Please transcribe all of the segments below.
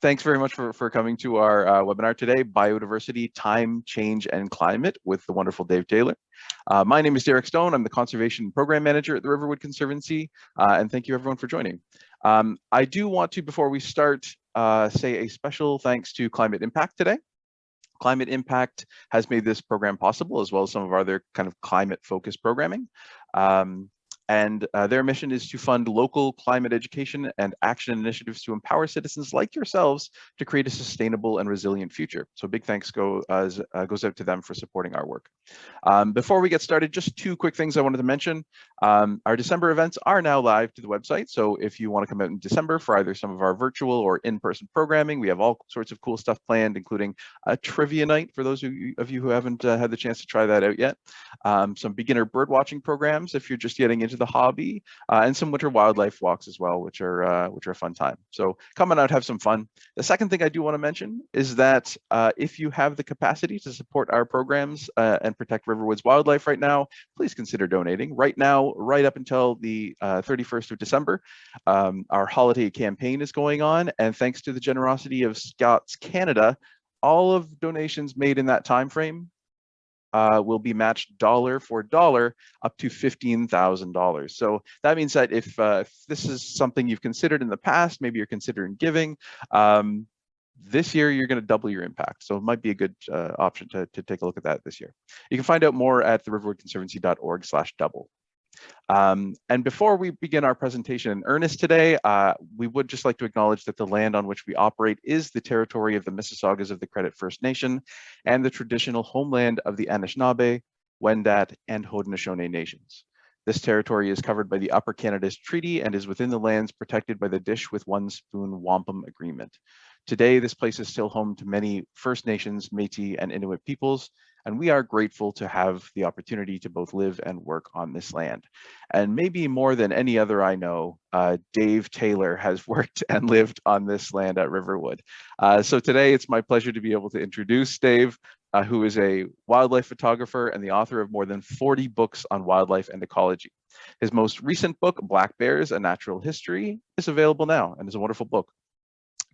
Thanks very much for coming to our webinar today, Biodiversity, Time, Change, and Climate with the wonderful Dave Taylor. My name is Derek Stone. I'm the Conservation Program Manager at the Riverwood Conservancy, and thank you everyone for joining. I do want to, before we start, say a special thanks to Climate Impact today. Climate Impact has made this program possible, as well as some of our other kind of climate-focused programming. Their mission is to fund local climate education and action initiatives to empower citizens like yourselves to create a sustainable and resilient future. So big thanks goes out to them for supporting our work. Before we get started, just two quick things I wanted to mention. Our December events are now live to the website. So if you want to come out in December for either some of our virtual or in-person programming, we have all sorts of cool stuff planned, including a trivia night for those of you who haven't had the chance to try that out yet. Some beginner bird watching programs if you're just getting into the hobby, and some winter wildlife walks as well, which are a fun time. So come on out, have some fun. The second thing I do want to mention is that if you have the capacity to support our programs and protect Riverwood's wildlife right now, please consider donating. Right now, right up until the 31st of December, our holiday campaign is going on, and thanks to the generosity of Scouts Canada, all of donations made in that time frame will be matched dollar for dollar up to $15,000. So that means that if this is something you've considered in the past, maybe you're considering giving, this year you're going to double your impact. So it might be a good option to take a look at that this year. You can find out more at theriverwoodconservancy.org/double. And before we begin our presentation in earnest today, we would just like to acknowledge that the land on which we operate is the territory of the Mississaugas of the Credit First Nation and the traditional homeland of the Anishinaabe, Wendat, and Haudenosaunee nations. This territory is covered by the Upper Canada's Treaty and is within the lands protected by the Dish with One Spoon Wampum Agreement. Today, this place is still home to many First Nations, Métis, and Inuit peoples, and we are grateful to have the opportunity to both live and work on this land. And maybe more than any other I know, Dave Taylor has worked and lived on this land at Riverwood. So today it's my pleasure to be able to introduce Dave, who is a wildlife photographer and the author of more than 40 books on wildlife and ecology. His most recent book, Black Bears, A Natural History, is available now and is a wonderful book.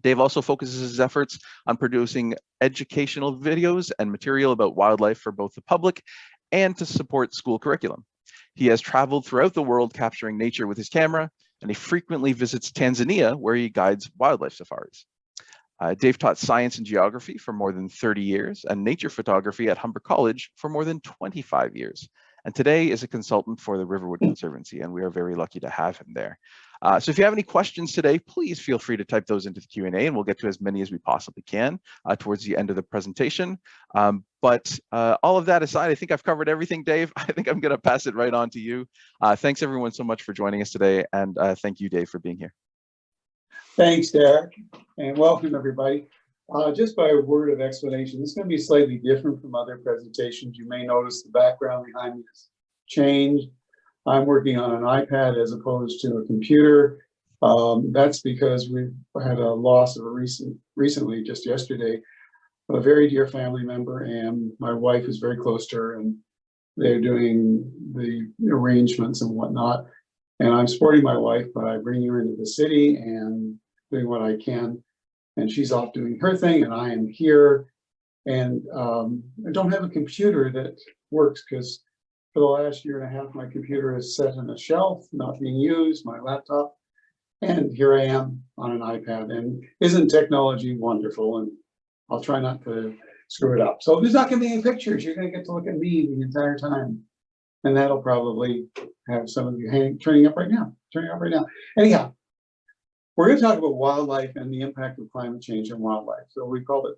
Dave also focuses his efforts on producing educational videos and material about wildlife for both the public and to support school curriculum. He has traveled throughout the world capturing nature with his camera, and he frequently visits Tanzania, where he guides wildlife safaris. Dave taught science and geography for more than 30 years and nature photography at Humber College for more than 25 years. And today is a consultant for the Riverwood Conservancy, and we are very lucky to have him there. So if you have any questions today, please feel free to type those into the Q&A, and we'll get to as many as we possibly can towards the end of the presentation. But all of that aside, I think I've covered everything, Dave. I think I'm going to pass it right on to you. Thanks everyone so much for joining us today, and thank you, Dave, for being here. Thanks, Derek, and welcome everybody. Just by a word of explanation, this is going to be slightly different from other presentations. You may notice the background behind me has changed. I'm working on an iPad as opposed to a computer. That's because we've had a loss of recently, just yesterday, a very dear family member, and my wife is very close to her, and they're doing the arrangements and whatnot. And I'm supporting my wife by bringing her into the city and doing what I can. And she's off doing her thing, and I am here. And I don't have a computer that works because for the last year and a half, my computer is set on a shelf, not being used, my laptop. And here I am on an iPad. And isn't technology wonderful? And I'll try not to screw it up. So there's not going to be any pictures. You're going to get to look at me the entire time. And that'll probably have some of you turning up right now. Anyhow, we're going to talk about wildlife and the impact of climate change on wildlife. So we call it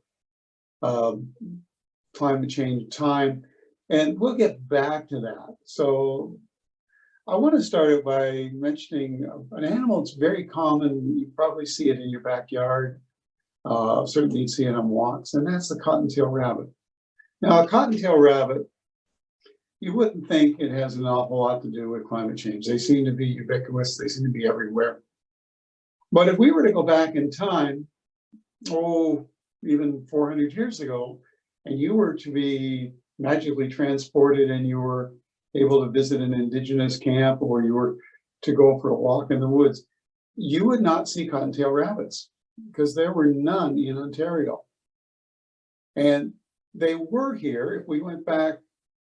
climate change time, and we'll get back to that. So I want to start it by mentioning an animal that's very common. You probably see it in your backyard. Certainly you see it on walks, and that's the cottontail rabbit. Now, a cottontail rabbit, you wouldn't think it has an awful lot to do with climate change. They seem to be ubiquitous. They seem to be everywhere. But if we were to go back in time, even 400 years ago, and you were to be magically transported and you were able to visit an indigenous camp, or you were to go for a walk in the woods, you would not see cottontail rabbits. because there were none in Ontario. And they were here. If we went back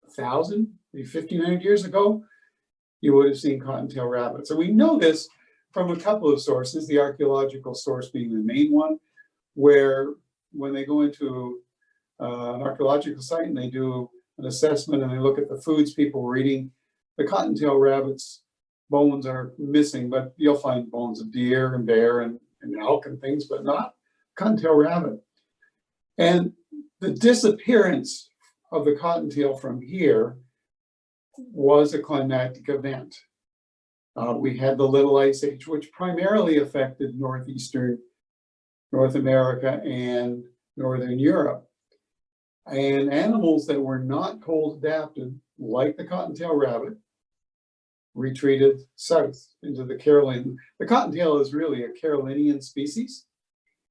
1,000, maybe 1,500 years ago, you would have seen cottontail rabbits. And we know this from a couple of sources, the archaeological source being the main one, where when they go into an archaeological site and they do an assessment and they look at the foods people were eating, the cottontail rabbits' bones are missing, but you'll find bones of deer and bear and elk and things, but not cottontail rabbit. And the disappearance of the cottontail from here was a climatic event. We had the Little Ice Age, which primarily affected northeastern North America and northern Europe. And animals that were not cold adapted, like the cottontail rabbit, retreated south into the Carolinian. The cottontail is really a Carolinian species.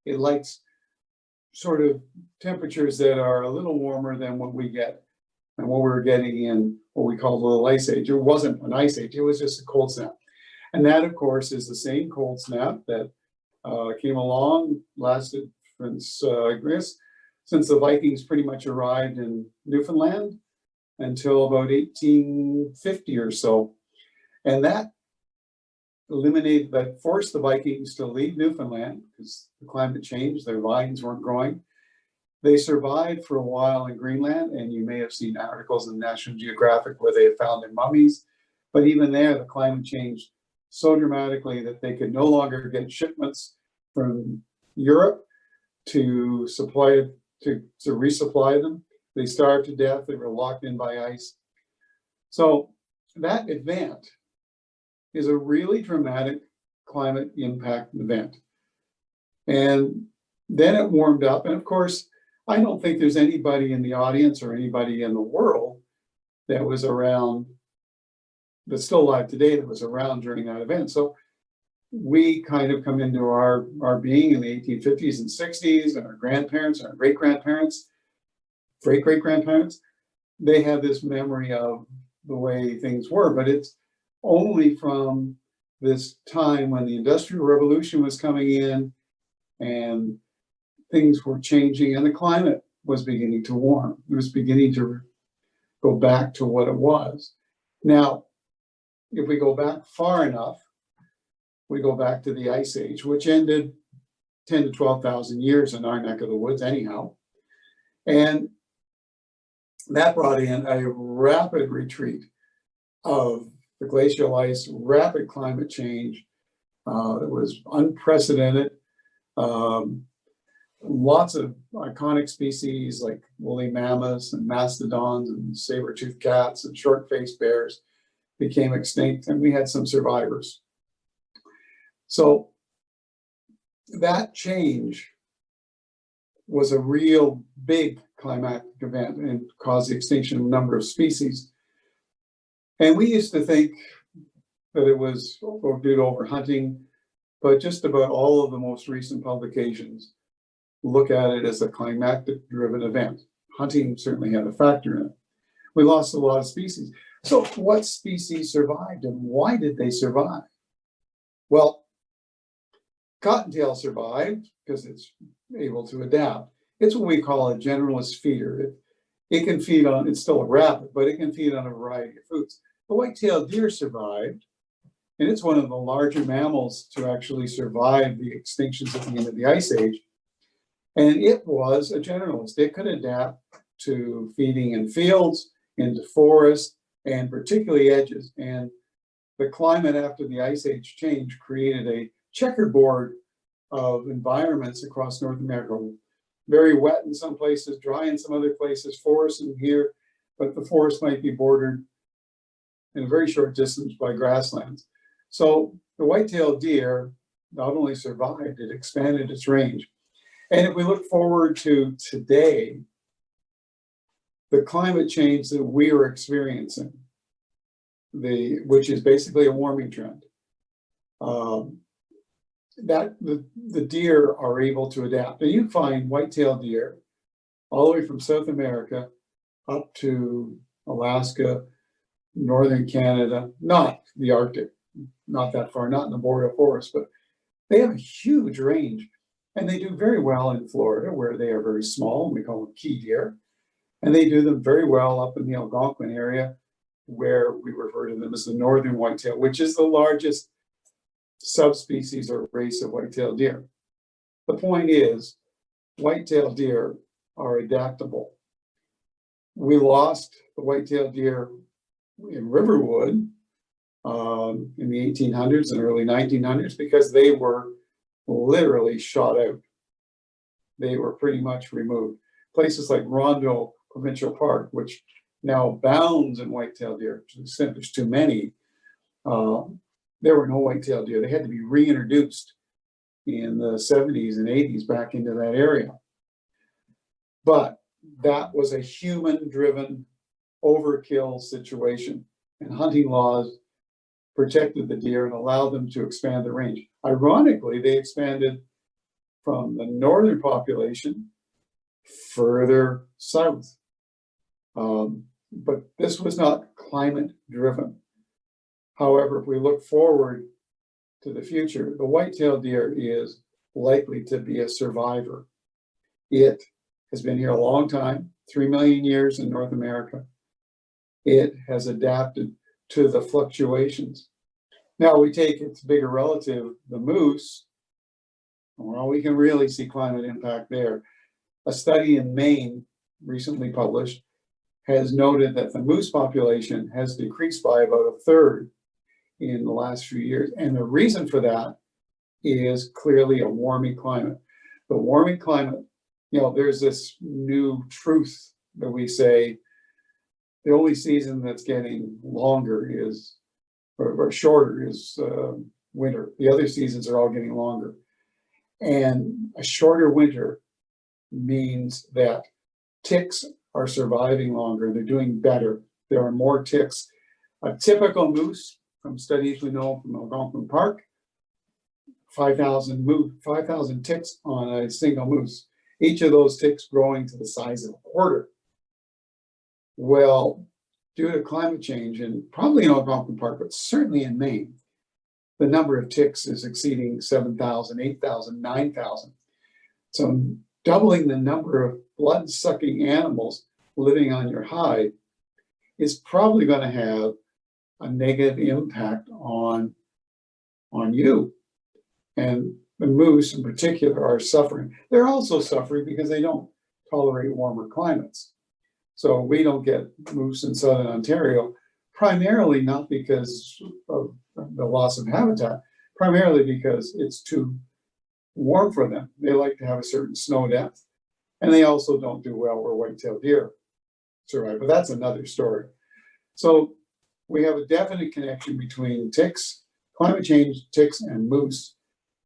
It likes sort of temperatures that are a little warmer than what we get and what we were getting in what we call the Little Ice Age. It wasn't an ice age, it was just a cold snap. And that, of course, is the same cold snap that came along, lasted since the Vikings pretty much arrived in Newfoundland until about 1850 or so. And that forced the Vikings to leave Newfoundland because the climate changed, their vines weren't growing. They survived for a while in Greenland, and you may have seen articles in National Geographic where they had found their mummies. But even there, the climate changed so dramatically that they could no longer get shipments from Europe to resupply them. They starved to death. They were locked in by ice. So that event is a really dramatic climate impact event. And then it warmed up. And of course, I don't think there's anybody in the audience or anybody in the world that was around, that's still alive today, that was around during that event. So we kind of come into our being in the 1850s and 60s, and our grandparents, our great-grandparents, great-great-grandparents, they have this memory of the way things were, but it's only from this time when the Industrial Revolution was coming in and things were changing and the climate was beginning to warm. It was beginning to go back to what it was. Now, if we go back far enough, we go back to the Ice Age, which ended 10 to 12,000 years in our neck of the woods anyhow. And that brought in a rapid retreat of the glacial ice, rapid climate change. It was unprecedented. Lots of iconic species like woolly mammoths and mastodons and saber-toothed cats and short-faced bears became extinct, and we had some survivors. So that change was a real big climatic event and caused the extinction of a number of species. And we used to think that it was due to overhunting, but just about all of the most recent publications look at it as a climatic-driven event. Hunting certainly had a factor in it. We lost a lot of species. So what species survived and why did they survive? Well, cottontail survived because it's able to adapt. It's what we call a generalist feeder. It can feed on, it's still a rabbit, but it can feed on a variety of foods. The white-tailed deer survived, and it's one of the larger mammals to actually survive the extinctions at the end of the Ice Age. And it was a generalist. It could adapt to feeding in fields, into forests, and particularly edges. And the climate after the Ice Age change created a checkerboard of environments across North America. Very wet in some places, dry in some other places, forests in here, but the forest might be bordered in a very short distance by grasslands. So the white-tailed deer not only survived, it expanded its range. And if we look forward to today, the climate change that we are experiencing, which is basically a warming trend, that the deer are able to adapt. And you find white-tailed deer all the way from South America up to Alaska, northern Canada, not the Arctic, not that far, not in the boreal forest, but they have a huge range. And they do very well in Florida, where they are very small, and we call them key deer. And they do them very well up in the Algonquin area, where we refer to them as the northern whitetail, which is the largest subspecies or race of whitetail deer. The point is, whitetail deer are adaptable. We lost the whitetail deer in Riverwood in the 1800s and early 1900s because they were literally shot out. They were pretty much removed. Places like Rondo Provincial Park, which now abounds in whitetail deer to the extent there's too many, there were no whitetail deer. They had to be reintroduced in the 70s and 80s back into that area. But that was a human-driven overkill situation, and hunting laws protected the deer and allowed them to expand the range. Ironically, they expanded from the northern population further south. But this was not climate-driven. However, if we look forward to the future, the whitetail deer is likely to be a survivor. It has been here a long time, 3 million years in North America. It has adapted to the fluctuations. Now we take its bigger relative, the moose. Well, we can really see climate impact there. A study in Maine, recently published, has noted that the moose population has decreased by about a third in the last few years. And the reason for that is clearly a warming climate. The warming climate, there's this new truth that we say the only season that's getting longer is, or shorter is winter. The other seasons are all getting longer. And a shorter winter means that ticks are surviving longer. They're doing better. There are more ticks. A typical moose, from studies we know from Algonquin Park, 5,000 ticks on a single moose. Each of those ticks growing to the size of a quarter. Well, due to climate change, and probably in Algonquin Park, but certainly in Maine, the number of ticks is exceeding 7,000, 8,000, 9,000. So doubling the number of blood-sucking animals living on your hide is probably going to have a negative impact on you. And the moose in particular are suffering. They're also suffering because they don't tolerate warmer climates. So we don't get moose in southern Ontario, primarily not because of the loss of habitat, primarily because it's too warm for them. They like to have a certain snow depth, and they also don't do well where whitetail deer survive, but that's another story. So we have a definite connection between ticks, climate change, ticks, and moose.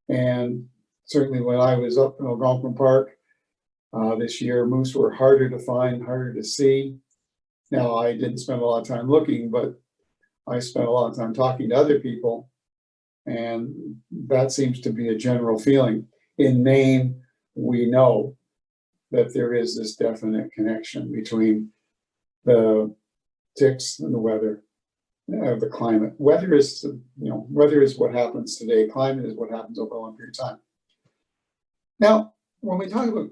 And certainly when I was up in Algonquin Park this year, moose were harder to find, harder to see. Now, I didn't spend a lot of time looking, but I spent a lot of time talking to other people, and that seems to be a general feeling. In Maine, we know that there is this definite connection between the ticks and the weather, the climate. Weather is what happens today. Climate is what happens over a long period of time. Now, when we talk about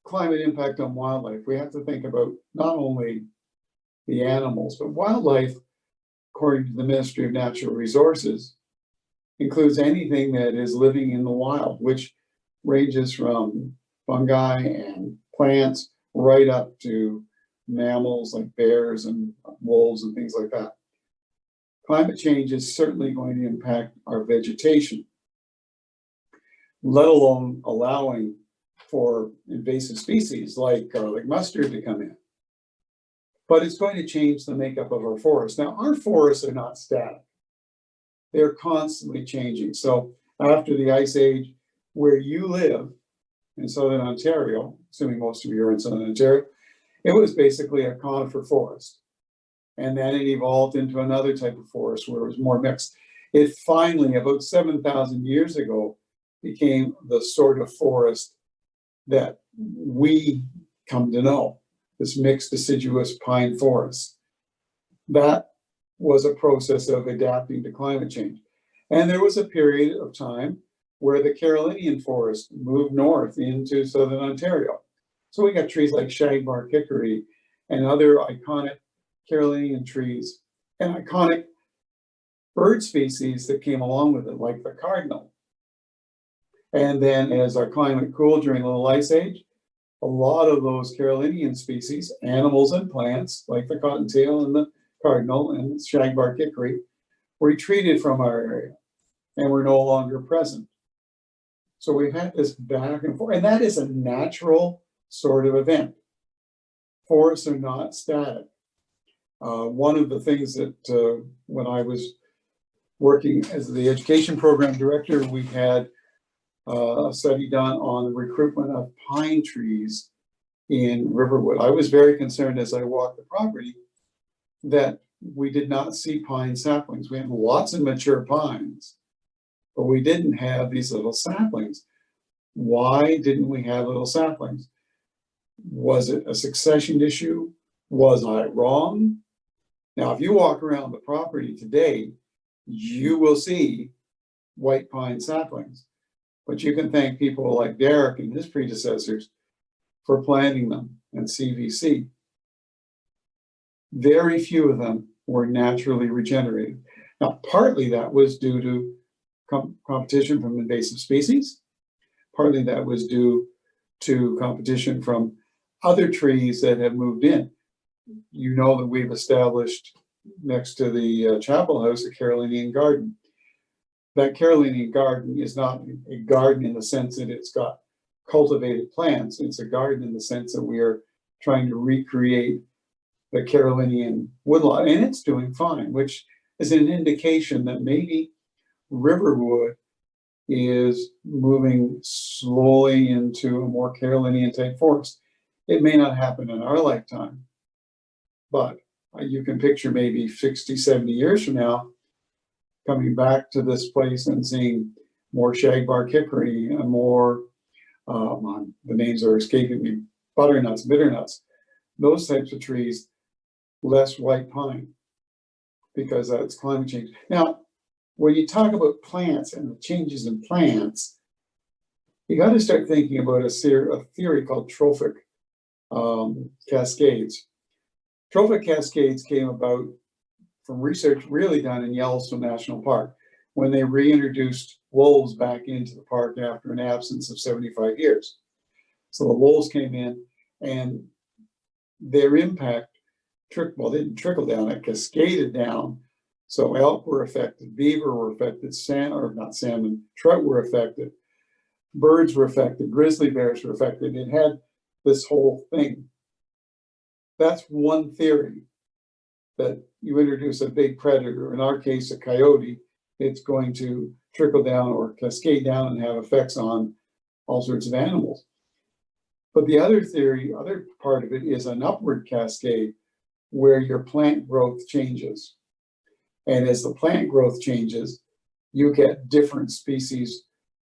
climate impact on wildlife, we have to think about not only the animals, but wildlife, according to the Ministry of Natural Resources, includes anything that is living in the wild, which ranges from fungi and plants right up to mammals like bears and wolves and things like that. Climate change is certainly going to impact our vegetation, let alone allowing for invasive species like garlic mustard to come in. But it's going to change the makeup of our forests. Now, our forests are not static. They're constantly changing. So after the Ice Age, where you live in southern Ontario, assuming most of you are in southern Ontario, it was basically a conifer forest. And then it evolved into another type of forest where it was more mixed. It finally, about 7,000 years ago, became the sort of forest that we come to know, this mixed deciduous pine forest. That was a process of adapting to climate change. And there was a period of time where the Carolinian forest moved north into southern Ontario. So we got trees like shagbark hickory and other iconic Carolinian trees and iconic bird species that came along with it, like the cardinal. And then as our climate cooled during the Little Ice Age, a lot of those Carolinian species, animals and plants, like the cottontail and the cardinal and the shagbark hickory, were retreated from our area and were no longer present. So we've had this back and forth, and that is a natural sort of event. Forests are not static. One of the things that when I was working as the education program director, we had a study done on the recruitment of pine trees in Riverwood. I was very concerned as I walked the property that we did not see pine saplings. We had lots of mature pines, but we didn't have these little saplings. Why didn't we have little saplings? Was it a succession issue? Was I wrong? Now, if you walk around the property today, you will see white pine saplings, but you can thank people like Derek and his predecessors for planting them and CVC. Very few of them were naturally regenerated. Now, partly that was due to competition from invasive species. Partly that was due to competition from other trees that have moved in. You know that we've established next to the Chapel House a Carolinian Garden. That Carolinian Garden is not a garden in the sense that it's got cultivated plants. It's a garden in the sense that we are trying to recreate the Carolinian woodlot, and it's doing fine, which is an indication that maybe Riverwood is moving slowly into a more Carolinian type forest. It may not happen in our lifetime, but you can picture maybe 60, 70 years from now, coming back to this place and seeing more shagbark hickory and more, the names are escaping me, butternuts, bitternuts, those types of trees, less white pine, because that's climate change. Now, when you talk about plants and the changes in plants, you got to start thinking about a theory called trophic cascades. Trophic cascades came about from research really done in Yellowstone National Park when they reintroduced wolves back into the park after an absence of 75 years. So the wolves came in and their impact didn't trickle down, it cascaded down. So elk were affected, beaver were affected, trout were affected, birds were affected, grizzly bears were affected. It had this whole thing. That's one theory, that you introduce a big predator, in our case a coyote, it's going to trickle down or cascade down and have effects on all sorts of animals. But the other theory, other part of it is an upward cascade where your plant growth changes. And as the plant growth changes, you get different species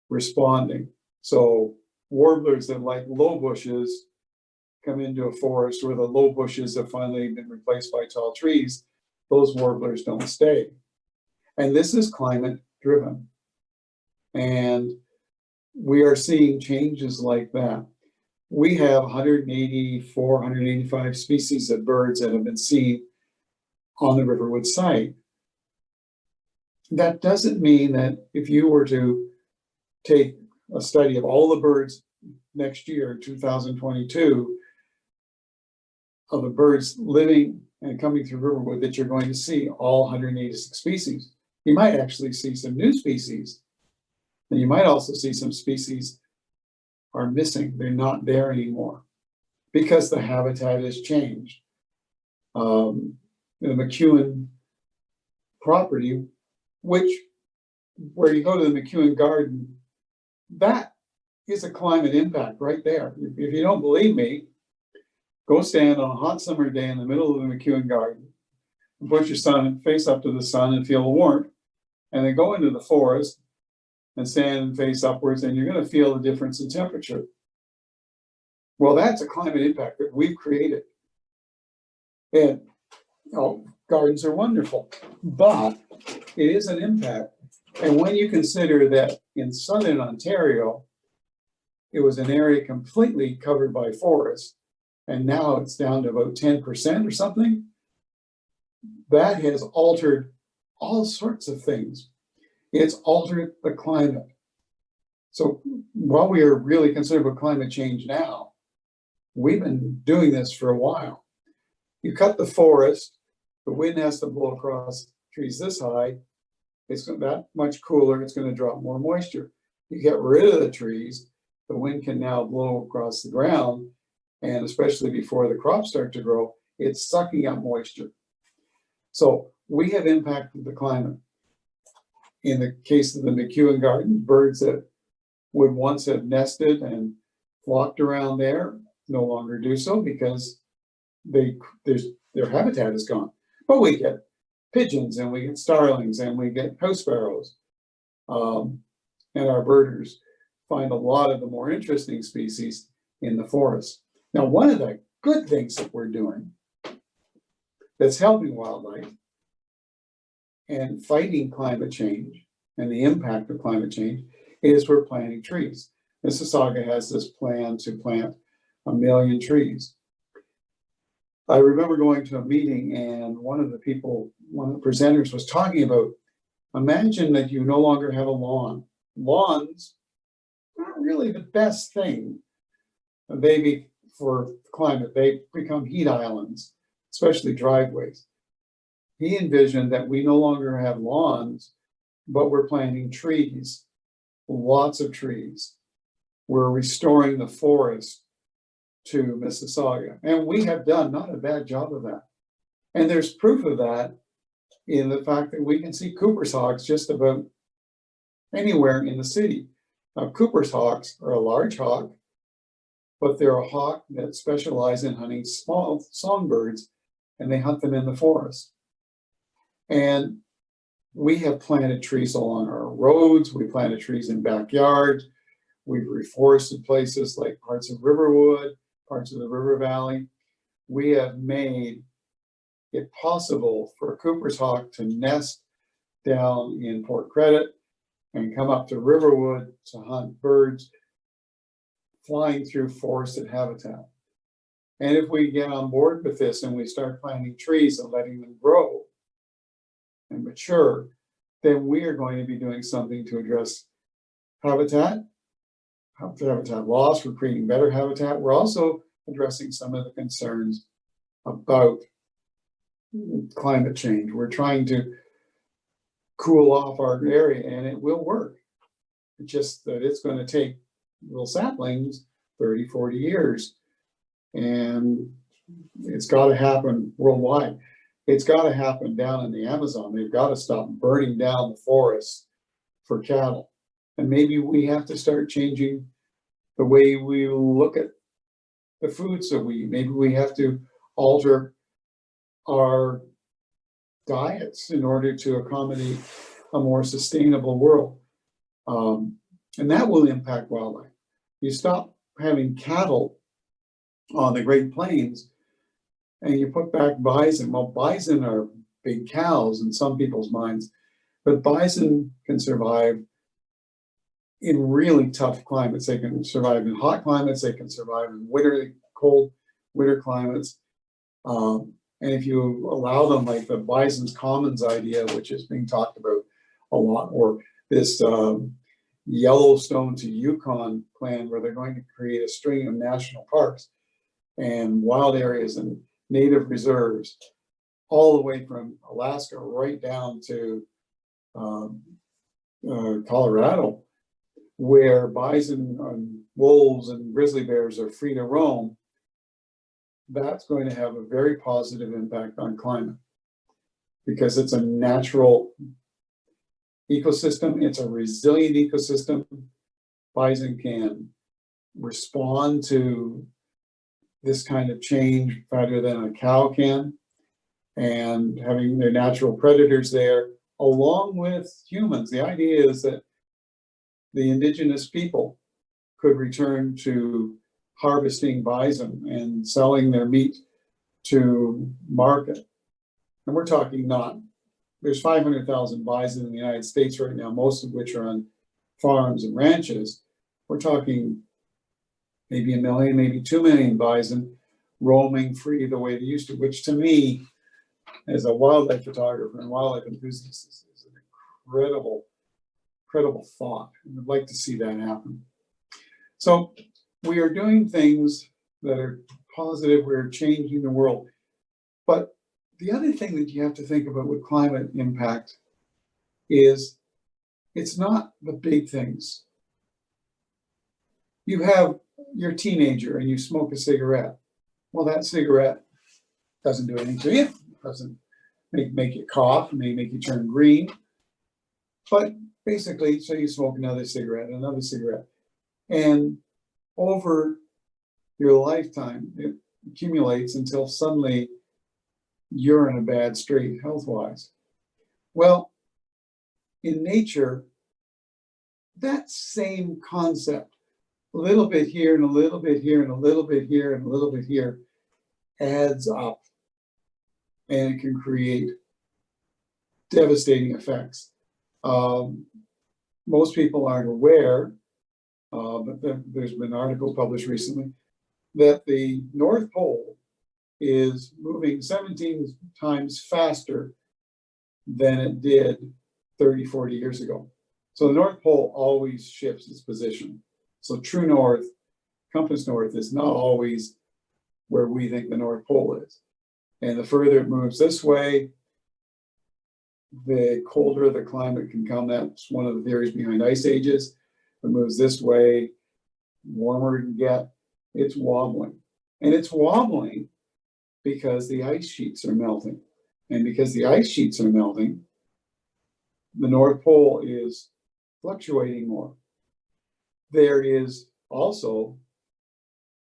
responding. So warblers that like low bushes come into a forest where the low bushes have finally been replaced by tall trees, those warblers don't stay. And this is climate driven. And we are seeing changes like that. We have 184, 185 species of birds that have been seen on the Riverwood site. That doesn't mean that if you were to take a study of all the birds next year, 2022, of the birds living and coming through Riverwood, that you're going to see all 186 species. You might actually see some new species, and you might also see some species are missing. They're not there anymore because the habitat has changed. The McEwen property, where you go to the McEwen Garden, that is a climate impact right there. If you don't believe me, go stand on a hot summer day in the middle of the McEwen Garden and put your face up to the sun and feel the warmth, and then go into the forest and stand and face upwards, and you're going to feel the difference in temperature. Well, that's a climate impact that we've created. And gardens are wonderful, but it is an impact. And when you consider that in southern Ontario, it was an area completely covered by forest, and now it's down to about 10% or something. That has altered all sorts of things. It's altered the climate. So while we are really concerned about climate change now, we've been doing this for a while. You cut the forest, the wind has to blow across trees this high, it's that much cooler, it's going to drop more moisture. You get rid of the trees, the wind can now blow across the ground, and especially before the crops start to grow, it's sucking up moisture. So we have impacted the climate. In the case of the McEwen Garden, birds that would once have nested and flocked around there no longer do so because their habitat is gone. But we get pigeons and we get starlings and we get house sparrows. And our birders find a lot of the more interesting species in the forest. Now, one of the good things that we're doing that's helping wildlife and fighting climate change and the impact of climate change is we're planting trees. Mississauga has this plan to plant 1 million trees. I remember going to a meeting and one of the presenters was talking about, imagine that you no longer have a lawn. Lawns aren't really the best thing. For climate, they become heat islands, especially driveways. He envisioned that we no longer have lawns, but we're planting trees, lots of trees. We're restoring the forest to Mississauga. And we have done not a bad job of that. And there's proof of that in the fact that we can see Cooper's hawks just about anywhere in the city. Now, Cooper's hawks are a large hawk, but they're a hawk that specializes in hunting small songbirds, and they hunt them in the forest. And we have planted trees along our roads, we planted trees in backyards, we've reforested places like parts of Riverwood, parts of the river valley. We have made it possible for a Cooper's hawk to nest down in Port Credit and come up to Riverwood to hunt birds flying through forested habitat. And if we get on board with this and we start planting trees and letting them grow and mature, then we are going to be doing something to address habitat loss. We're creating better habitat. We're also addressing some of the concerns about climate change. We're trying to cool off our area, and it will work. It's just that it's going to take little saplings 30, 40 years, and it's got to happen worldwide. It's got to happen down in the Amazon. They've got to stop burning down the forests for cattle. And maybe we have to start changing the way we look at the foods that we eat. Maybe we have to alter our diets in order to accommodate a more sustainable world. And that will impact wildlife. You stop having cattle on the Great Plains and you put back bison. Well, bison are big cows in some people's minds, but bison can survive in really tough climates. They can survive in hot climates. They can survive in cold winter climates. And if you allow them, like the Bison's Commons idea, which is being talked about a lot, or this Yellowstone to Yukon plan, where they're going to create a string of national parks and wild areas and native reserves, all the way from Alaska right down to Colorado, where bison and wolves and grizzly bears are free to roam. That's going to have a very positive impact on climate because it's a natural ecosystem. It's a resilient ecosystem. Bison can respond to this kind of change better than a cow can, and having their natural predators there along with humans. The idea is that the indigenous people could return to harvesting bison and selling their meat to market. And we're talking there's 500,000 bison in the United States right now, most of which are on farms and ranches, we're talking maybe 1 million, maybe 2 million bison roaming free the way they used to, which to me, as a wildlife photographer and wildlife enthusiast, is an incredible thought. And I'd like to see that happen. So we are doing things that are positive. We're changing the world. But the other thing that you have to think about with climate impact is it's not the big things. You have your teenager and you smoke a cigarette. Well, that cigarette doesn't do anything to you. It doesn't make you cough, may make you turn green. But basically, so you smoke another cigarette. And over your lifetime, it accumulates until suddenly you're in a bad state health-wise. Well, in nature, that same concept, a little bit here and a little bit here and a little bit here and a little bit here, adds up, and it can create devastating effects. Most people aren't aware, but there's been an article published recently that the North Pole is moving 17 times faster than it did 30, 40 years ago. So the North Pole always shifts its position. So true north, compass north, is not always where we think the North Pole is. And the further it moves this way, the colder the climate can come. That's one of the theories behind ice ages. If it moves this way, warmer it can get. It's wobbling. And it's wobbling because the ice sheets are melting. And because the ice sheets are melting, the North Pole is fluctuating more. There is also,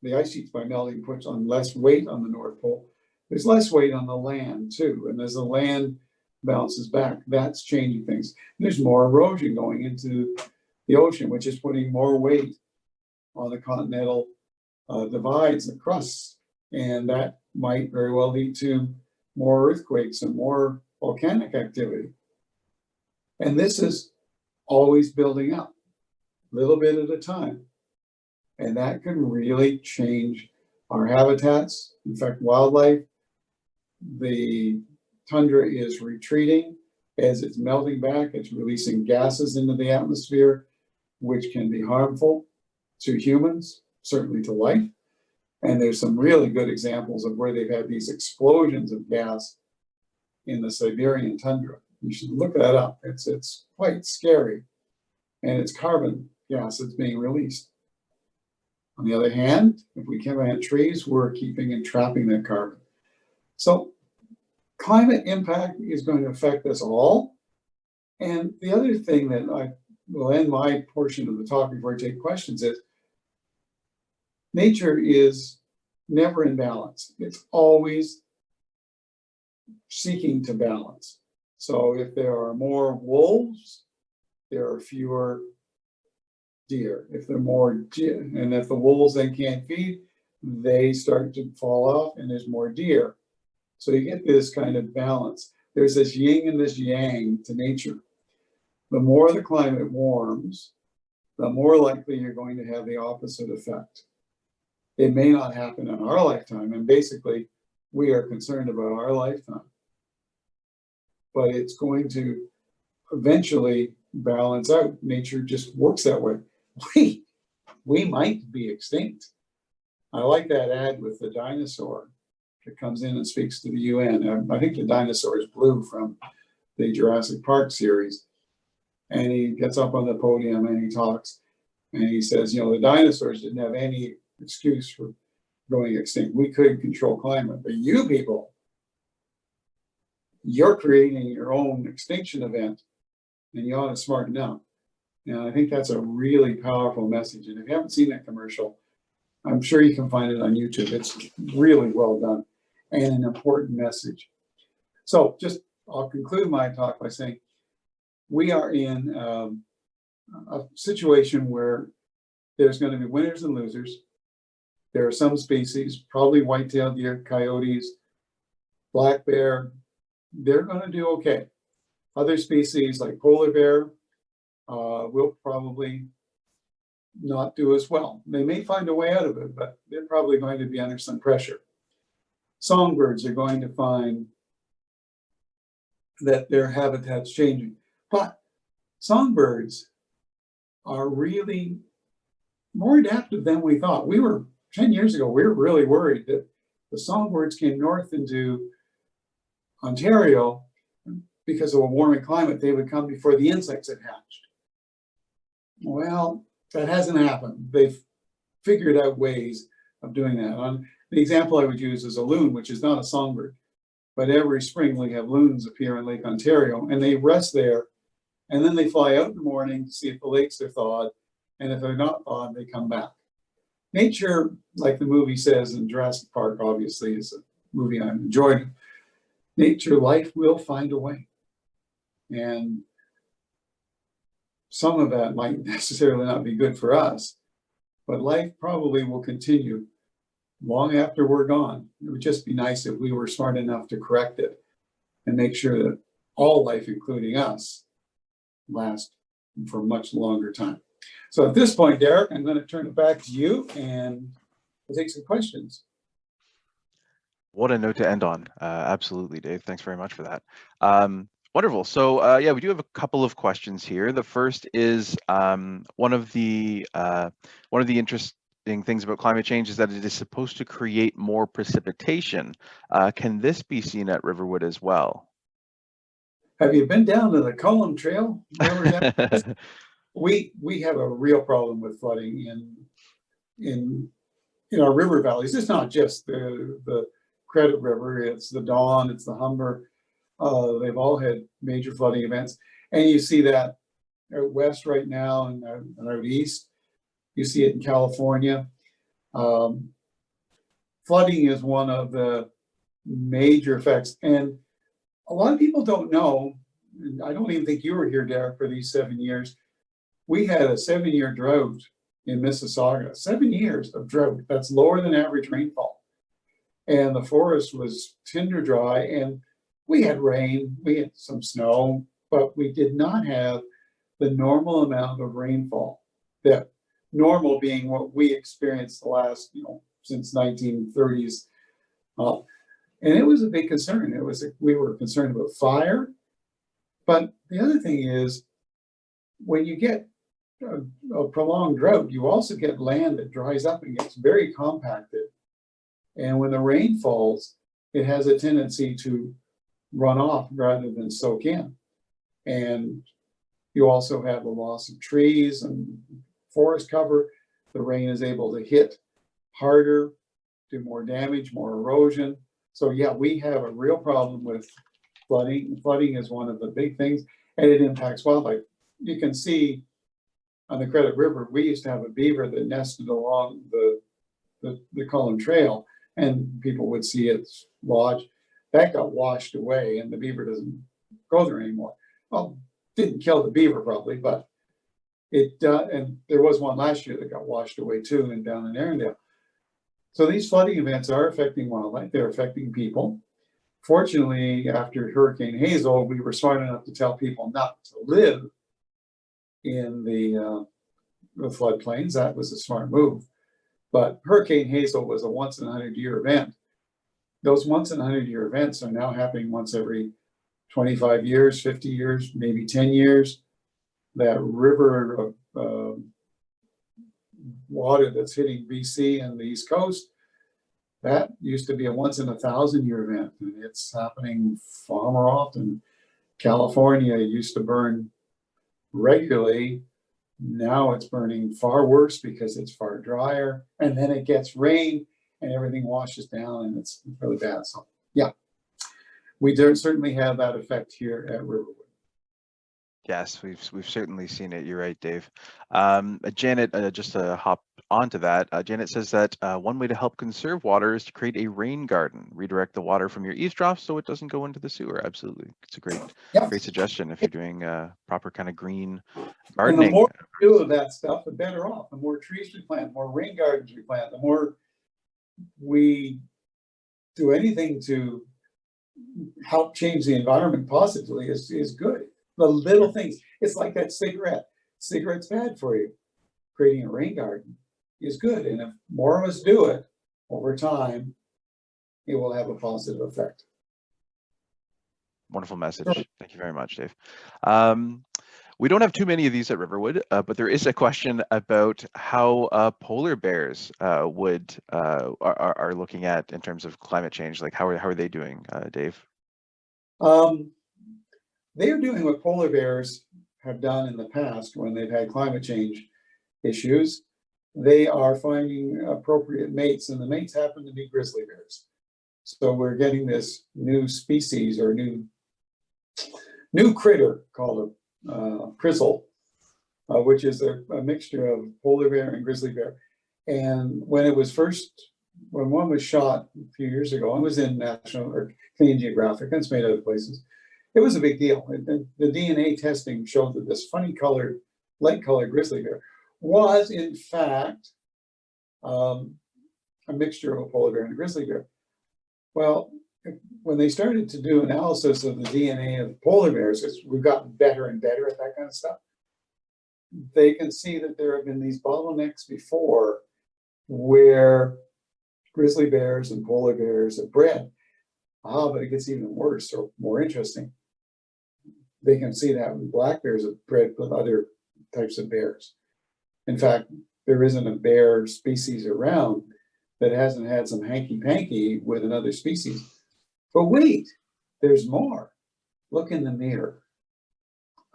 the ice sheets by melting puts on less weight on the North Pole. There's less weight on the land too. And as the land bounces back, that's changing things. There's more erosion going into the ocean, which is putting more weight on the continental divides and crusts. And that might very well lead to more earthquakes and more volcanic activity. And this is always building up, a little bit at a time. And that can really change our habitats. In fact, wildlife, the tundra is retreating. As it's melting back, it's releasing gases into the atmosphere, which can be harmful to humans, certainly to life. And there's some really good examples of where they've had these explosions of gas in the Siberian tundra. You should look that up. It's quite scary. And it's carbon gas that's being released. On the other hand, if we plant trees, we're keeping and trapping that carbon. So climate impact is going to affect us all. And the other thing that I will end my portion of the talk before I take questions is nature is never in balance. It's always seeking to balance. So if there are more wolves, there are fewer deer. If there are more deer, and if the wolves then can't feed, they start to fall off and there's more deer. So you get this kind of balance. There's this yin and this yang to nature. The more the climate warms, the more likely you're going to have the opposite effect. It may not happen in our lifetime, and basically we are concerned about our lifetime. But it's going to eventually balance out. Nature just works that way. We might be extinct. I like that ad with the dinosaur that comes in and speaks to the UN. I think the dinosaur is Blue from the Jurassic Park series. And he gets up on the podium and he talks and he says, you know, the dinosaurs didn't have any excuse for going extinct. We could control climate, but you people, you're creating your own extinction event and you ought to smarten up. And I think that's a really powerful message. And if you haven't seen that commercial, I'm sure you can find it on YouTube. It's really well done and an important message. So I'll conclude my talk by saying we are in a situation where there's going to be winners and losers. There are some species, probably white-tailed deer, coyotes, black bear, they're going to do okay. Other species like polar bear, will probably not do as well. They may find a way out of it, but they're probably going to be under some pressure. Songbirds are going to find that their habitat's changing. But songbirds are really more adaptive than we thought. 10 years ago, we were really worried that the songbirds came north into Ontario because of a warming climate, they would come before the insects had hatched. Well, that hasn't happened. They've figured out ways of doing that. The example I would use is a loon, which is not a songbird, but every spring we have loons appear in Lake Ontario, and they rest there, and then they fly out in the morning to see if the lakes are thawed, and if they're not thawed, they come back. Nature, like the movie says in Jurassic Park, obviously is a movie I've enjoyed. Nature, life will find a way. And some of that might necessarily not be good for us, but life probably will continue long after we're gone. It would just be nice if we were smart enough to correct it and make sure that all life, including us, lasts for a much longer time. So at this point, Derek, I'm going to turn it back to you and we'll take some questions. What a note to end on. Absolutely, Dave. Thanks very much for that. Wonderful. So yeah, we do have a couple of questions here. The first is one of the interesting things about climate change is that it is supposed to create more precipitation. Can this be seen at Riverwood as well? Have you been down to the Column Trail? We have a real problem with flooding in our river valleys. It's not just the Credit River, it's the Don, it's the Humber. They've all had major flooding events. And you see that out west right now and out east. You see it in California. Flooding is one of the major effects. And a lot of people don't know, and I don't even think you were here, Derek, for these 7 years. We had a 7-year drought in Mississauga, 7 years of drought. That's lower than average rainfall. And the forest was tinder dry, and we had rain, we had some snow, but we did not have the normal amount of rainfall. That normal being what we experienced the last, since 1930s. And it was a big concern. We were concerned about fire. But the other thing is, when you get a prolonged drought, you also get land that dries up and gets very compacted. And when the rain falls, it has a tendency to run off rather than soak in. And you also have a loss of trees and forest cover. The rain is able to hit harder, do more damage, more erosion. So yeah, we have a real problem with flooding. Flooding is one of the big things, and it impacts wildlife. You can see on the Credit River, we used to have a beaver that nested along the Column Trail, and people would see its lodge. That got washed away, and the beaver doesn't go there anymore. Well, didn't kill the beaver probably, but it and there was one last year that got washed away too, and down in Arendelle. So these flooding events are affecting wildlife. They're affecting people. Fortunately, after Hurricane Hazel, we were smart enough to tell people not to live in the floodplains. That was a smart move. But Hurricane Hazel was a once in a 100-year event. Those once in a 100-year events are now happening once every 25 years, 50 years, maybe 10 years. That river of water that's hitting BC and the East Coast, that used to be a once in a 1,000-year event. And it's happening far more often. California used to burn regularly. Now it's burning far worse because it's far drier. And then it gets rain and everything washes down and it's really bad. So yeah, we certainly have that effect here at Riverwood. Yes, we've certainly seen it. You're right, Dave. Janet, just to hop onto that, Janet says that one way to help conserve water is to create a rain garden. Redirect the water from your eavesdrops so it doesn't go into the sewer. Absolutely, it's a great suggestion if you're doing proper kind of green gardening. And the more we do of that stuff, the better off. The more trees we plant, the more rain gardens we plant, the more we do anything to help change the environment positively is good. The little things. It's like that cigarette. cigarette's bad for you. Creating a rain garden is good. And if more of us do it over time, it will have a positive effect. Wonderful message. Sure. Thank you very much, Dave. We don't have too many of these at Riverwood, but there is a question about how polar bears are looking at in terms of climate change. Like how are they doing, Dave? They are doing what polar bears have done in the past when they've had climate change issues. They are finding appropriate mates, and the mates happen to be grizzly bears. So we're getting this new species or new critter called a frizzle, which is a mixture of polar bear and grizzly bear. And when one was shot a few years ago, it was in National or Canadian Geographic, and it's made other places. It was a big deal. And the DNA testing showed that this funny colored, light colored grizzly bear was in fact a mixture of a polar bear and a grizzly bear. Well, when they started to do analysis of the DNA of polar bears, as we've gotten better and better at that kind of stuff, they can see that there have been these bottlenecks before where grizzly bears and polar bears have bred. But it gets even worse or more interesting. They can see that when black bears have bred with other types of bears. In fact, there isn't a bear species around that hasn't had some hanky-panky with another species. But wait, there's more. Look in the mirror.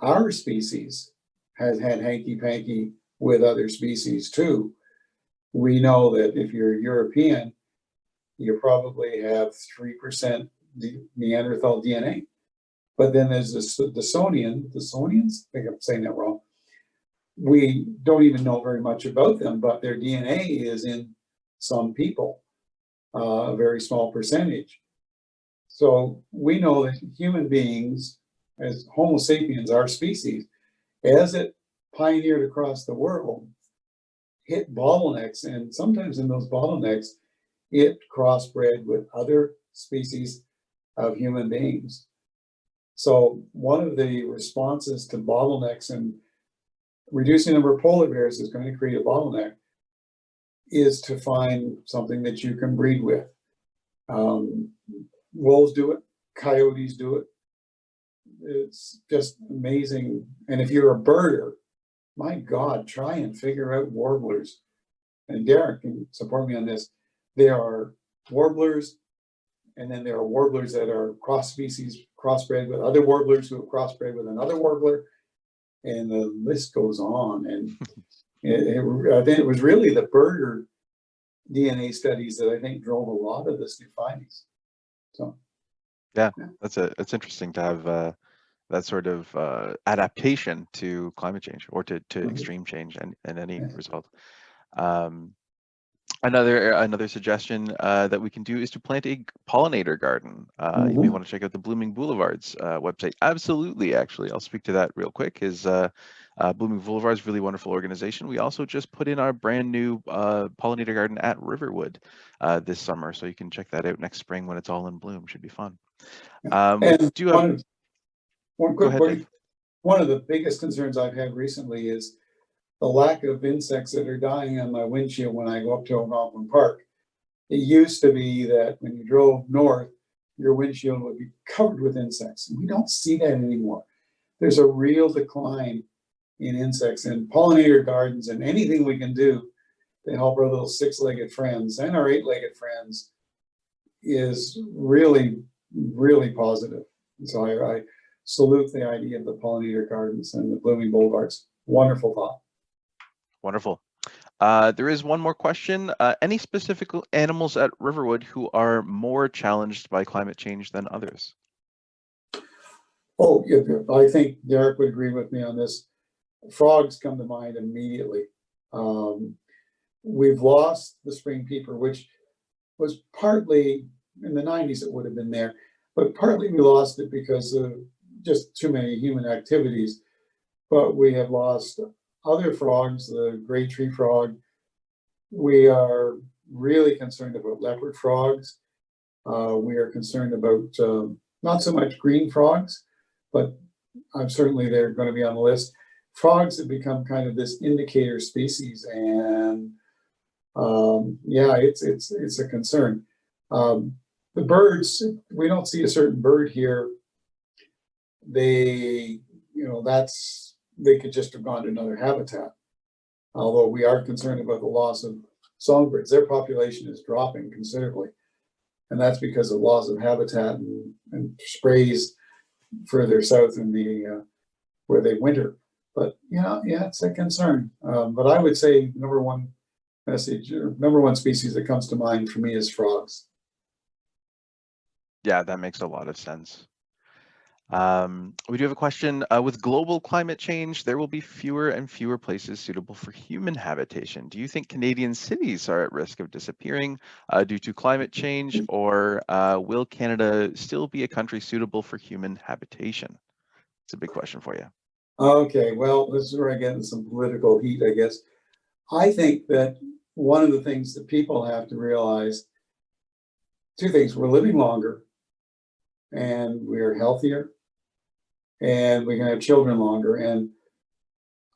Our species has had hanky-panky with other species too. We know that if you're European, you probably have 3% Neanderthal DNA. But then there's the Dawsonians, I think I'm saying that wrong. We don't even know very much about them, but their DNA is in some people, a very small percentage. So we know that human beings, as Homo sapiens, our species, as it pioneered across the world, hit bottlenecks, and sometimes in those bottlenecks, it crossbred with other species of human beings. So one of the responses to bottlenecks and reducing the number of polar bears is going to create a bottleneck is to find something that you can breed with. Wolves do it, coyotes do it. It's just amazing. And if you're a birder, my God, try and figure out warblers. And Derek can support me on this. There are warblers, and then there are warblers that are cross-species, crossbred with other warblers who have crossbred with another warbler, and the list goes on. And I think it was really the birder DNA studies that I think drove a lot of this new findings. So, yeah. It's interesting to have that sort of adaptation to climate change or to extreme change and any result. Another suggestion that we can do is to plant a pollinator garden. You may want to check out the Blooming Boulevards website. Absolutely, actually, I'll speak to that real quick. Blooming Boulevards, really wonderful organization. We also just put in our brand new pollinator garden at Riverwood this summer, so you can check that out next spring when it's all in bloom. Should be fun. And do you have one quick point. One of the biggest concerns I've had recently is the lack of insects that are dying on my windshield when I go up to Algonquin Park. It used to be that when you drove north, your windshield would be covered with insects. And we don't see that anymore. There's a real decline in insects, and pollinator gardens and anything we can do to help our little six-legged friends and our eight-legged friends is really, really positive. And so I salute the idea of the pollinator gardens and the blooming boulevards. Wonderful thought. Wonderful. There is one more question. Any specific animals at Riverwood who are more challenged by climate change than others? Oh, yeah, I think Derek would agree with me on this. Frogs come to mind immediately. We've lost the spring peeper, which was partly in the 90s, it would have been there, but partly we lost it because of just too many human activities. But we have lost other frogs, the gray tree frog. We are really concerned about leopard frogs. We are concerned about not so much green frogs, but certainly they're going to be on the list. frogs have become kind of this indicator species, and yeah, it's a concern. The birds, we don't see a certain bird here. They, they could just have gone to another habitat. Although we are concerned about the loss of songbirds, their population is dropping considerably, and that's because of loss of habitat and sprays further south in the where they winter. But yeah, it's a concern. But I would say number one message, or number one species that comes to mind for me is frogs. Yeah, that makes a lot of sense. We do have a question. With global climate change, there will be fewer and fewer places suitable for human habitation. Do you think Canadian cities are at risk of disappearing due to climate change, or will Canada still be a country suitable for human habitation? It's a big question for you. Okay, well, this is where I get into some political heat, I guess. I think that one of the things that people have to realize, two things: we're living longer, and we're healthier, and we can have children longer. And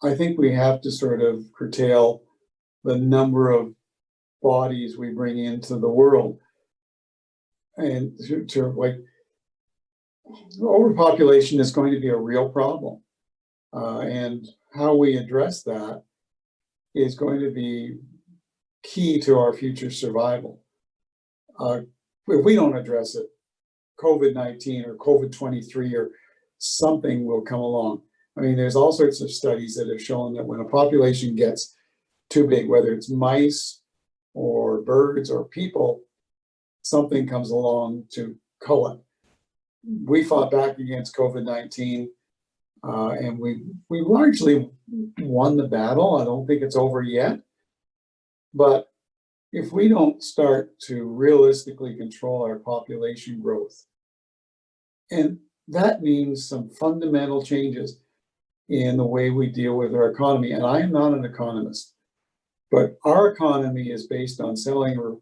I think we have to sort of curtail the number of bodies we bring into the world. And to like, overpopulation is going to be a real problem. And how we address that is going to be key to our future survival. If we don't address it, COVID-19 or COVID-23 or something will come along. I mean, there's all sorts of studies that have shown that when a population gets too big, whether it's mice or birds or people, something comes along to cull it. We fought back against COVID-19, and we largely won the battle. I don't think it's over yet. But if we don't start to realistically control our population growth, and that means some fundamental changes in the way we deal with our economy. And I am not an economist, but our economy is based on selling or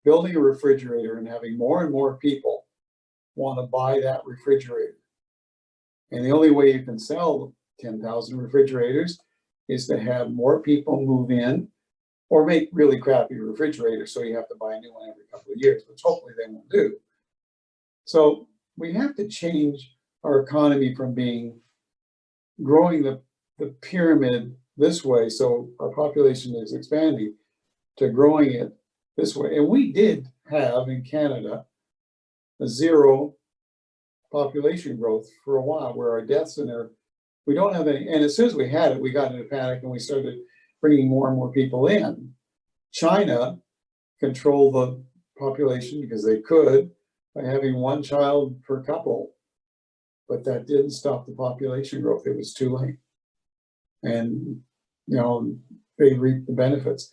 building a refrigerator and having more and more people want to buy that refrigerator. And the only way you can sell 10,000 refrigerators is to have more people move in or make really crappy refrigerators, so you have to buy a new one every couple of years, which hopefully they won't do. So we have to change our economy from growing the pyramid this way, so our population is expanding, to growing it this way. And we did have in Canada a zero population growth for a while, where our deaths we don't have any. And as soon as we had it, we got into panic and we started bringing more and more people in. China controlled the population because they could by having one child per couple, but that didn't stop the population growth. It was too late. And, they reaped the benefits.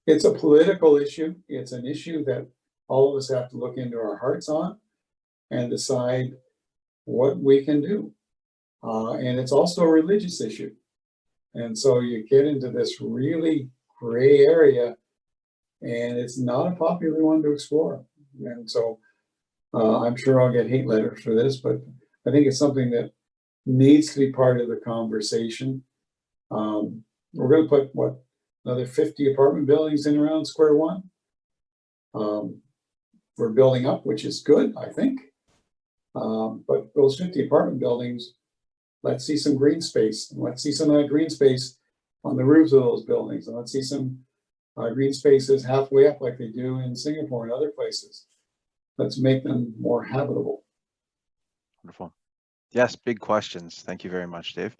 It's a political issue. It's an issue that all of us have to look into our hearts on and decide what we can do. And it's also a religious issue. And so you get into this really gray area, and it's not a popular one to explore. And so I'm sure I'll get hate letters for this, but I think it's something that needs to be part of the conversation. We're going to put, another 50 apartment buildings in around square one. We're building up, which is good, I think. But those 50 apartment buildings, let's see some green space. And let's see some of that green space on the roofs of those buildings. And let's see some green spaces halfway up like they do in Singapore and other places. Let's make them more habitable. Wonderful. Yes, big questions. Thank you very much, Dave.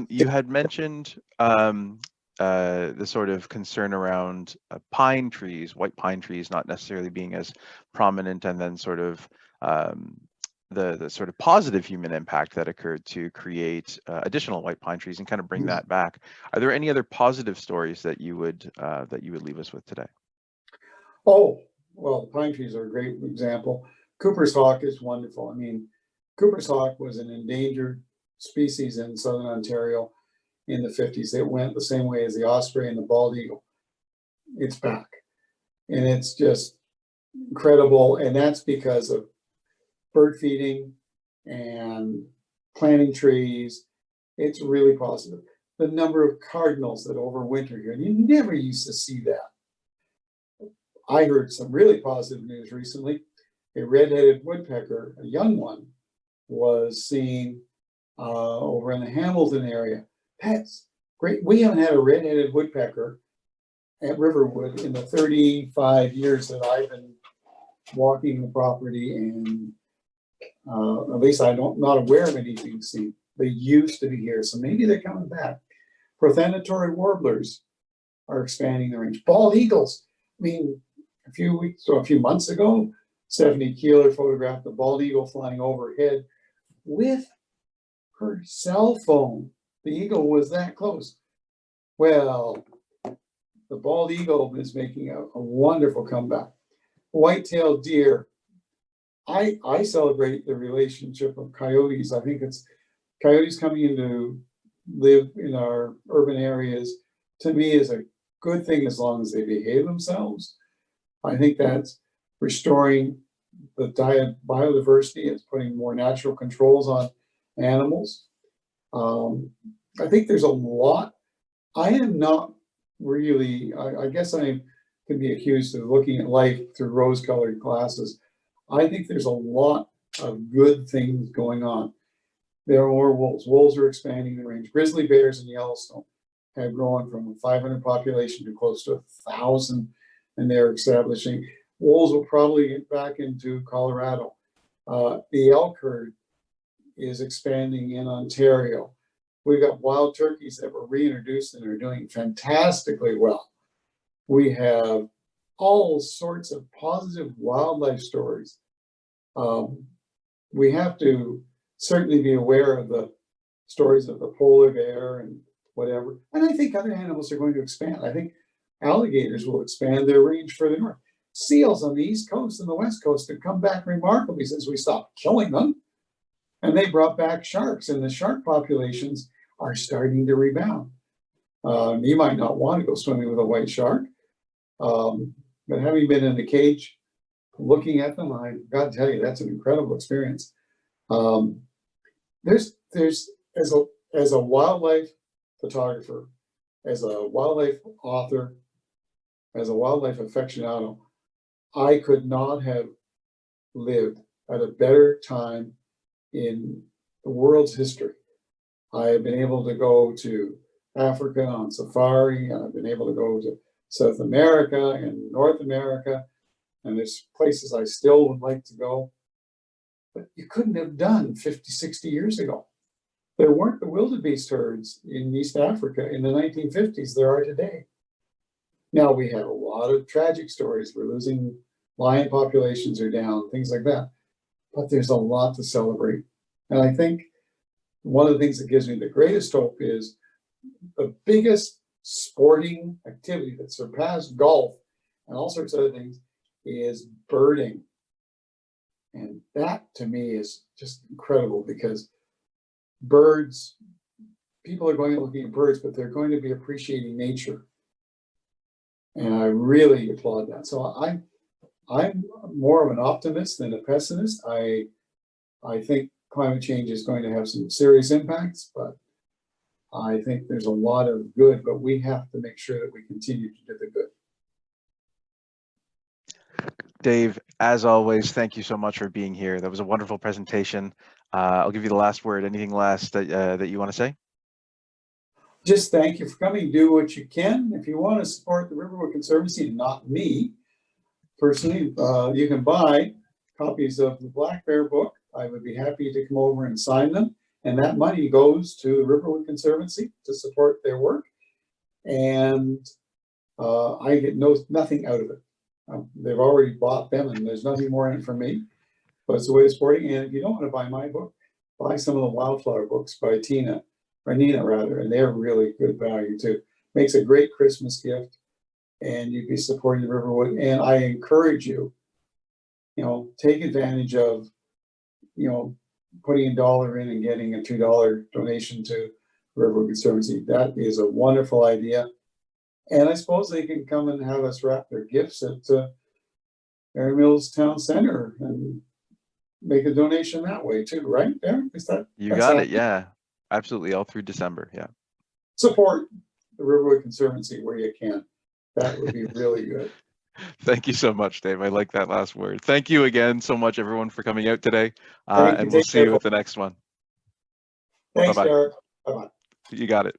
You had mentioned the sort of concern around pine trees, white pine trees, not necessarily being as prominent, and then sort of the sort of positive human impact that occurred to create additional white pine trees and kind of bring that back. Are there any other positive stories that you would leave us with today? Oh, well, the pine trees are a great example. Cooper's hawk is wonderful. I mean, Cooper's hawk was an endangered species in southern Ontario in the 50s. It went the same way as the osprey and the bald eagle. It's back. And it's just incredible. And that's because of bird feeding and planting trees It's really positive. The number of cardinals that overwinter here, and you never used to see that. I heard some really positive news recently. A redheaded woodpecker, a young one, was seen over in the Hamilton area. That's great. We haven't had a redheaded woodpecker at Riverwood in the 35 years that I've been walking the property, and at least I'm not aware of anything seen. They used to be here, so maybe they're coming back. Prothenatory warblers are expanding the range. Bald eagles. I mean, a few months ago, Stephanie Keeler photographed the bald eagle flying overhead with her cell phone. The eagle was that close. Well, the bald eagle is making a wonderful comeback. White-tailed deer. I celebrate the relationship of coyotes. I think it's coyotes coming in to live in our urban areas, to me, is a good thing as long as they behave themselves. I think that's restoring the biodiversity. It's putting more natural controls on animals. I think there's a lot. I am not really, I guess I can be accused of looking at life through rose-colored glasses. I think there's a lot of good things going on. There are more wolves. Wolves are expanding the range. Grizzly bears in Yellowstone have grown from a 500 population to close to 1,000, and they're establishing. Wolves will probably get back into Colorado. The elk herd is expanding in Ontario. We've got wild turkeys that were reintroduced and are doing fantastically well. We have all sorts of positive wildlife stories. We have to certainly be aware of the stories of the polar bear and whatever. And I think other animals are going to expand. I think alligators will expand their range further north. Seals on the East Coast and the West Coast have come back remarkably since we stopped killing them. And they brought back sharks, and the shark populations are starting to rebound. You might not want to go swimming with a white shark, but having been in the cage looking at them, I got to tell you, that's an incredible experience. There's as a wildlife photographer, as a wildlife author, as a wildlife aficionado, I could not have lived at a better time in the world's history. I have been able to go to Africa on safari, and I've been able to go to South America and North America, and there's places I still would like to go, but you couldn't have done 50, 60 years ago. There weren't the wildebeest herds in East Africa in the 1950s there are today. Now we have a lot of tragic stories. We're losing lion populations are down, things like that, but there's a lot to celebrate. And I think one of the things that gives me the greatest hope is the biggest sporting activity that surpassed golf and all sorts of other things is birding. And that to me is just incredible, because birds, people are going to looking at birds, but they're going to be appreciating nature. And I really applaud that. So I'm more of an optimist than a pessimist. I think climate change is going to have some serious impacts, but I think there's a lot of good, but we have to make sure that we continue to do the good. Dave, as always, thank you so much for being here. That was a wonderful presentation. I'll give you the last word. Anything last that you want to say? Just thank you for coming. Do what you can. If you want to support the Riverwood Conservancy, not me personally, you can buy copies of the Black Bear book. I would be happy to come over and sign them. And that money goes to the Riverwood Conservancy to support their work. And I get nothing out of it. They've already bought them, and there's nothing more in it for me. But it's a way of supporting. And if you don't want to buy my book, buy some of the wildflower books by Nina, and they're really good value too. Makes a great Christmas gift, and you'd be supporting the Riverwood. And I encourage you, take advantage of, putting $1 in and getting a $2 donation to Riverwood Conservancy. That is a wonderful idea. And I suppose they can come and have us wrap their gifts at Mary Mills Town Center and make a donation that way too, right? There, is that? You got it, yeah. Absolutely, all through December. Yeah. Support the Riverwood Conservancy where you can. That would be really good. Thank you so much, Dave. I like that last word. Thank you again so much, everyone, for coming out today. Thank you. And we'll Take see care. you at the next one. Thanks, Bye-bye. Derek. Bye-bye. You got it.